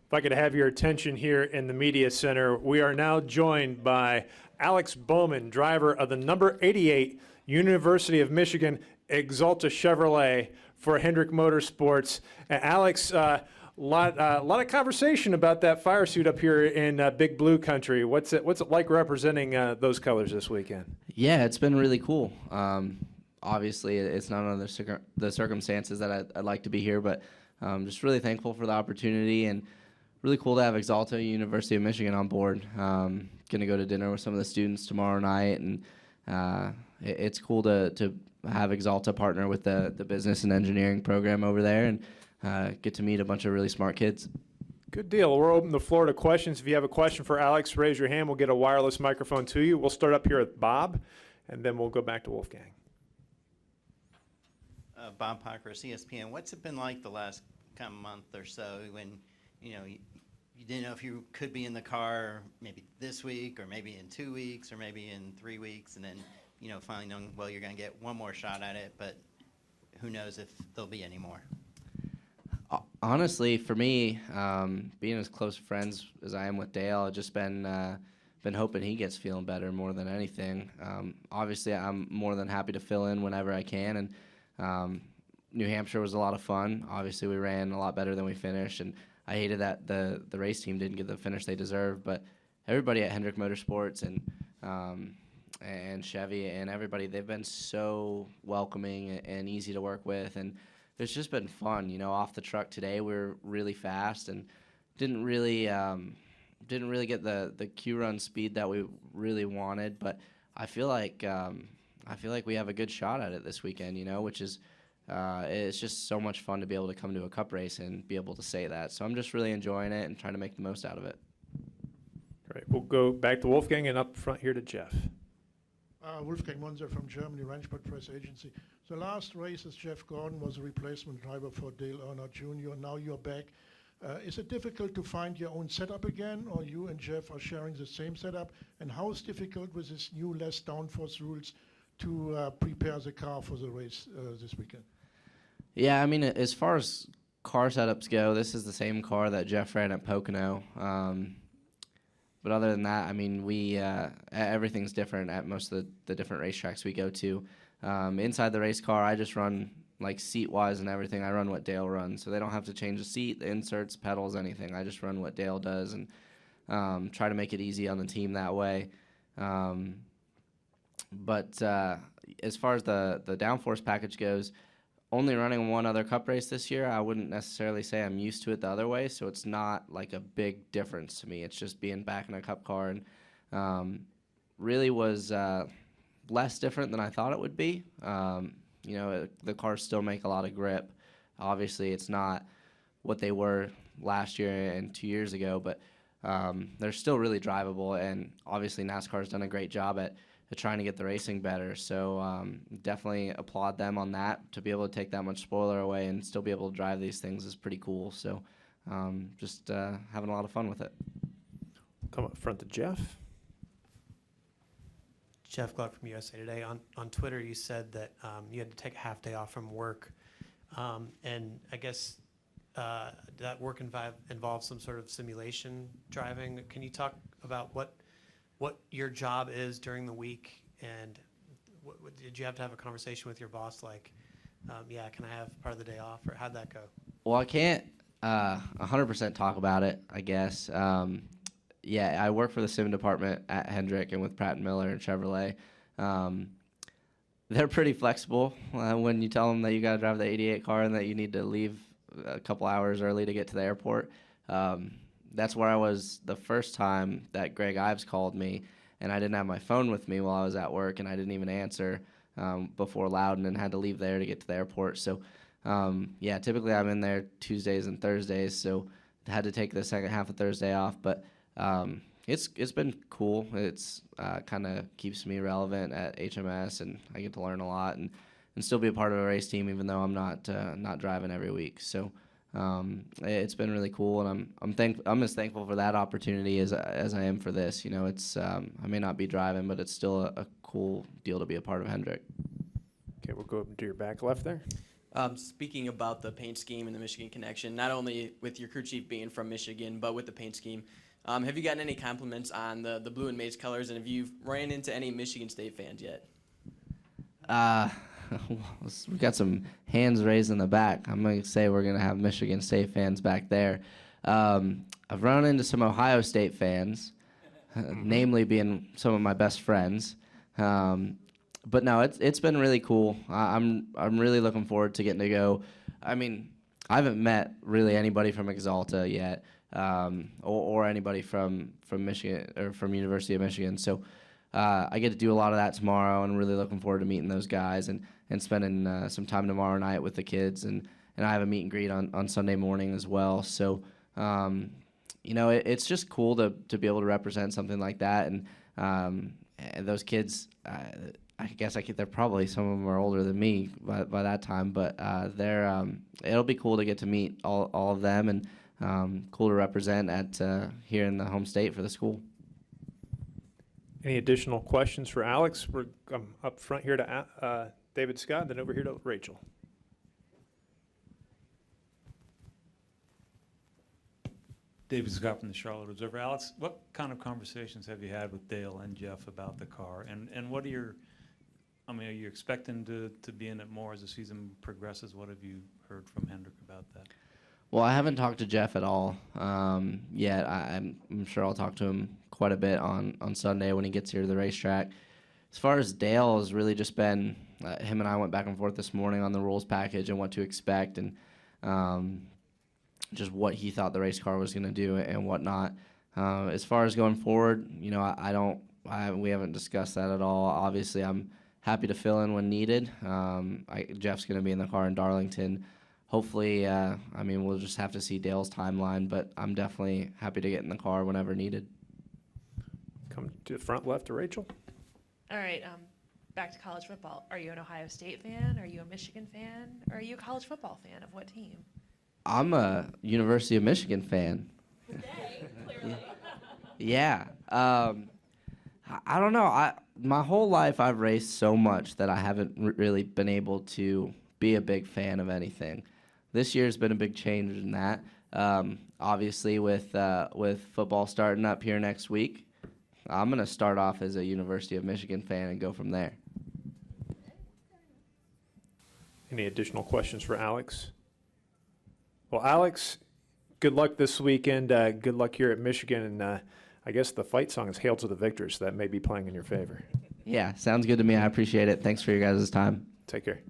If I could have your attention here in the media center, we are now joined by Alex Bowman, driver of the number 88 University of Michigan Exalta Chevrolet for Hendrick Motorsports. Alex, lot of conversation about that fire suit up here in Big Blue Country. What's it like representing those colors this weekend? Yeah, it's been really cool. Obviously, it's not under the circumstances that I'd like to be here, but just really thankful for the opportunity and really cool to have Exalta University of Michigan on board. Going to go to dinner with some of the students tomorrow night, and it's cool to have Exalta partner with the business and engineering program over there and get to meet a bunch of really smart kids. Good deal. We're open the floor to questions. If you have a question for Alex, raise your hand. We'll get a wireless microphone to you. We'll start up here with Bob, and then we'll go back to Wolfgang. Bob Parker, ESPN. What's it been like the last kind of month or so when, you didn't know if you could be in the car maybe this week or maybe in 2 weeks or maybe in 3 weeks, and then, finally knowing, well, you're going to get one more shot at it, but who knows if there'll be any more? Honestly, for me, being as close friends as I am with Dale, I've just been hoping he gets feeling better more than anything. Obviously, I'm more than happy to fill in whenever I can, and New Hampshire was a lot of fun. Obviously, we ran a lot better than we finished, and I hated that the race team didn't get the finish they deserved. But everybody at Hendrick Motorsports and Chevy and everybody, they've been so welcoming and easy to work with, and it's just been fun. Off the truck today, we were really fast and didn't really get the Q run speed that we really wanted. But I feel like we have a good shot at it this weekend. Which is it's just so much fun to be able to come to a cup race and be able to say that. So I'm just really enjoying it and trying to make the most out of it. Great. We'll go back to Wolfgang and up front here to Jeff. Wolfgang Munzer from Germany, Ranchport Press Agency. The last race as Jeff Gordon was a replacement driver for Dale Earnhardt Jr. Now you're back. Is it difficult to find your own setup again, or you and Jeff are sharing the same setup? And how is difficult with this new less downforce rules to prepare the car for the race this weekend? Yeah, I mean, as far as car setups go, this is the same car that Jeff ran at Pocono. But other than that, I mean, everything's different at most of the different racetracks we go to. Inside the race car, I just run, like, seat-wise and everything. I run what Dale runs, so they don't have to change the seat, the inserts, pedals, anything. I just run what Dale does and try to make it easy on the team that way. But as far as the downforce package goes, only running one other cup race this year, I wouldn't necessarily say I'm used to it the other way, so it's not like a big difference to me. It's just being back in a cup car, and really was less different than I thought it would be. The cars still make a lot of grip. Obviously, it's not what they were last year and 2 years ago, but they're still really drivable, and obviously NASCAR's done a great job at trying to get the racing better. So definitely applaud them on that. To be able to take that much spoiler away and still be able to drive these things is pretty cool. So just having a lot of fun with it. Come up front to Jeff. Jeff Gluck from USA Today. On Twitter, you said that you had to take a half day off from work. And I guess that work involves some sort of simulation driving. Can you talk about what your job is during the week, and did you have to have a conversation with your boss like, can I have part of the day off, or how'd that go? Well, I can't 100% talk about it, I guess. I work for the sim department at Hendrick and with Pratt & Miller and Chevrolet. They're pretty flexible when you tell them that you got to drive the 88 car and that you need to leave a couple hours early to get to the airport. That's where I was the first time that Greg Ives called me, and I didn't have my phone with me while I was at work, and I didn't even answer before Loudon and had to leave there to get to the airport. So, typically I'm in there Tuesdays and Thursdays, so I had to take the second half of Thursday off. But it's been cool. It's kind of keeps me relevant at HMS, and I get to learn a lot and still be a part of a race team, even though I'm not driving every week. So. It's been really cool, and I'm as thankful for that opportunity as I am for this. It's I may not be driving, but it's still a cool deal to be a part of Hendrick. Okay, we'll go up to your back left there. Speaking about the paint scheme and the Michigan connection, not only with your crew chief being from Michigan, but with the paint scheme, have you gotten any compliments on the blue and maize colors, and have you ran into any Michigan State fans yet? We got some hands raised in the back. I'm going to say we're going to have Michigan State fans back there. I've run into some Ohio State fans, namely being some of my best friends. But no, it's been really cool. I'm really looking forward to getting to go. I mean, I haven't met really anybody from Exalta yet, or anybody from Michigan or from University of Michigan. So I get to do a lot of that tomorrow, and really looking forward to meeting those guys and spending some time tomorrow night with the kids. And I have a meet and greet on Sunday morning as well. So it's just cool to be able to represent something like that. And those kids, I guess they're probably, some of them are older than me by that time, but it'll be cool to get to meet all of them, and cool to represent at here in the home state for the school. Any additional questions for Alex? We're up front here to David Scott, then over here to Rachel. David Scott from the Charlotte Observer. Alex, what kind of conversations have you had with Dale and Jeff about the car? And what are you expecting to be in it more as the season progresses? What have you heard from Hendrick about that? Well, I haven't talked to Jeff at all yet. I'm sure I'll talk to him quite a bit on Sunday when he gets here to the racetrack. As far as Dale, has really just been him and I went back and forth this morning on the rules package and what to expect, and just what he thought the race car was going to do and whatnot. As far as going forward, we haven't discussed that at all. Obviously, I'm happy to fill in when needed. Jeff's going to be in the car in Darlington. Hopefully, we'll just have to see Dale's timeline, but I'm definitely happy to get in the car whenever needed. Come to the front left to Rachel. All right, back to college football. Are you an Ohio State fan? Are you a Michigan fan? Or are you a college football fan? Of what team? I'm a University of Michigan fan. Yeah. I don't know. My whole life I've raced so much that I haven't really been able to be a big fan of anything. This year's been a big change in that. Obviously, with football starting up here next week, I'm going to start off as a University of Michigan fan and go from there. Any additional questions for Alex? Well, Alex, good luck this weekend. Good luck here at Michigan. And I guess the fight song is Hail to the Victors. So that may be playing in your favor. Yeah, sounds good to me. I appreciate it. Thanks for your guys' time. Take care.